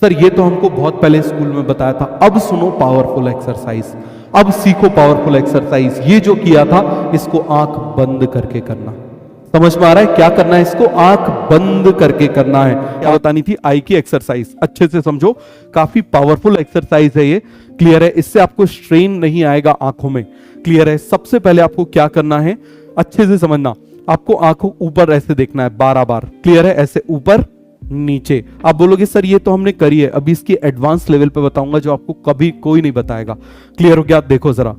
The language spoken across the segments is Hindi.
सर ये तो हमको बहुत पहले स्कूल में बताया था। अब सुनो पावरफुल एक्सरसाइज, अब सीखो पावरफुल एक्सरसाइज। ये जो किया था इसको आंख बंद करके करना। समझ में आ रहा है क्या करना है? इसको आंख बंद करके करना है। क्या बतानी थी? आई की एक्सरसाइज। अच्छे से समझो, काफी पावरफुल एक्सरसाइज है ये। क्लियर है? इससे आपको स्ट्रेन नहीं आएगा आंखों में। क्लियर है? सबसे पहले आपको क्या करना है, अच्छे से समझना। आपको आंखों ऊपर ऐसे देखना है 12 बार। क्लियर है? ऐसे ऊपर नीचे। आप बोलोगे सर ये तो हमने करी है, अभी इसकी एडवांस लेवल पे बताऊंगा जो आपको कभी कोई नहीं बताएगा। क्लियर हो गया? देखो जरा,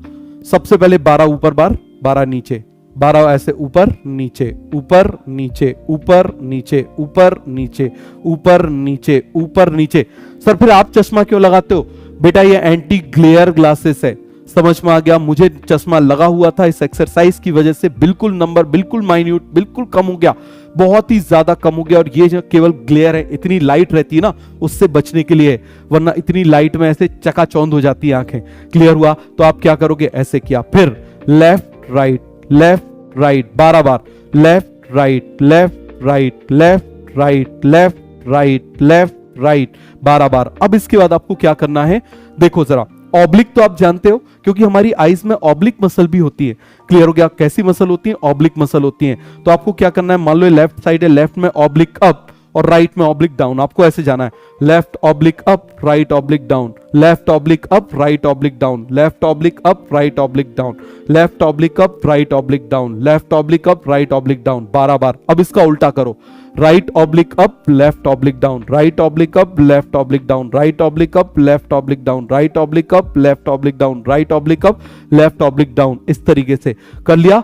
सबसे पहले 12 ऊपर बार, 12 नीचे, 12 ऐसे ऊपर नीचे, ऊपर नीचे, ऊपर नीचे, ऊपर नीचे, ऊपर नीचे, ऊपर नीचे। सर फिर आप चश्मा क्यों लगाते हो? बेटा ये एंटी ग्लेयर ग्लासेस है। समझ में आ गया? मुझे चश्मा लगा हुआ था, इस एक्सरसाइज की वजह से बिल्कुल नंबर बिल्कुल माइन्यूट बिल्कुल कम हो गया, बहुत ही ज्यादा कम हो गया। और ये जो केवल ग्लेयर है, इतनी लाइट रहती है ना, उससे बचने के लिए, वरना इतनी लाइट में ऐसे चकाचौंध हो जाती है आंखें। क्लियर हुआ? तो आप क्या करोगे? ऐसे किया, फिर लेफ्ट राइट लेफ्ट राइट 12 बार, left right left right left right left right left right 12 बार। अब इसके बाद आपको क्या करना है, देखो जरा। ऑब्लिक तो आप जानते हो, क्योंकि हमारी आईज में ऑब्लिक मसल भी होती है। क्लियर हो गया? कैसी मसल होती है? ऑब्लिक मसल होती है। तो आपको क्या करना है, मान लो लेफ्ट साइड है, लेफ्ट में ऑब्लिक अप और राइट में ऑब्लिक डाउन। आपको ऐसे जाना है, left oblique up right oblique down, left oblique up right oblique down, left oblique up right oblique down, left oblique up right oblique down, left oblique up right oblique down 12 बार। अब इसका उल्टा करो, right oblique up left oblique down, right oblique up left oblique down, right oblique up left oblique down, right oblique up left oblique down, right oblique up left oblique down. इस तरीके से कर लिया।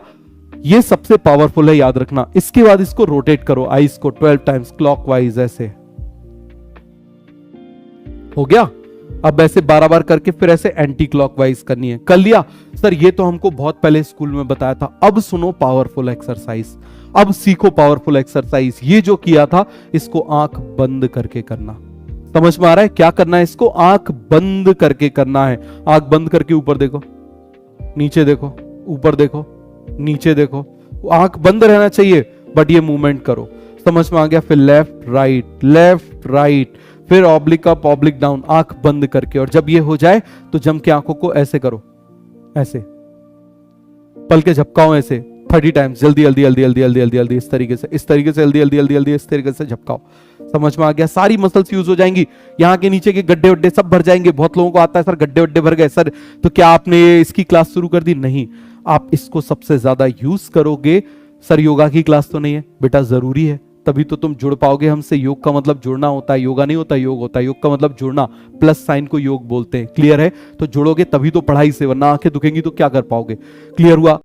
ये सबसे पावरफुल है, याद रखना। इसके बाद इसको रोटेट करो, आईज को 12 टाइम्स क्लॉकवाइज ऐसे। हो गया? अब ऐसे 12 बार करके फिर ऐसे एंटी क्लॉकवाइज करनी है। कर लिया? सर ये तो हमको बहुत पहले स्कूल में बताया था। अब सुनो पावरफुल एक्सरसाइज, अब सीखो पावरफुल एक्सरसाइज। ये जो किया था इसको आंख बंद करके करना। समझ में आ रहा है क्या करना है? इसको आंख बंद करके करना है। आंख बंद करके ऊपर देखो, नीचे देखो, ऊपर देखो, नीचे देखो। आंख बंद रहना चाहिए बट ये मूवमेंट करो। समझ में आ गया? फिर लेफ्ट राइट, फिर ऑब्लिक अप ऑब्लिक डाउन, आंख बंद करके। और जब ये हो जाए तो जम के आंखों को ऐसे करो, ऐसे पल के झपकाओ ऐसे 30 टाइम्स। जल्दी जल्दी जल्दी जल्दी जल्दी जल्दी जल्दी, इस तरीके से, इस तरीके से, जल्दी जल्दी जल्दी जल्दी, इस तरीके से झपकाओ। समझ में आ गया? सारी मसल्स यूज हो जाएंगी। यहाँ के नीचे के गड्ढे वड्ढे सब भर जाएंगे। बहुत लोगों को आता है सर गड्ढे वड्ढे भर गए सर, तो क्या आपने इसकी क्लास शुरू कर दी? नहीं, आप इसको सबसे ज्यादा यूज करोगे। सर योगा की क्लास तो नहीं है बेटा, जरूरी है, तभी तो तुम जुड़ पाओगे हमसे। योग का मतलब जुड़ना होता है, योगा नहीं होता योग होता है। योग का मतलब जुड़ना, प्लस साइन को योग बोलते हैं। क्लियर है? तो जुड़ोगे तभी तो पढ़ाई से, वरना आंखें दुखेंगी तो क्या कर पाओगे। क्लियर हुआ?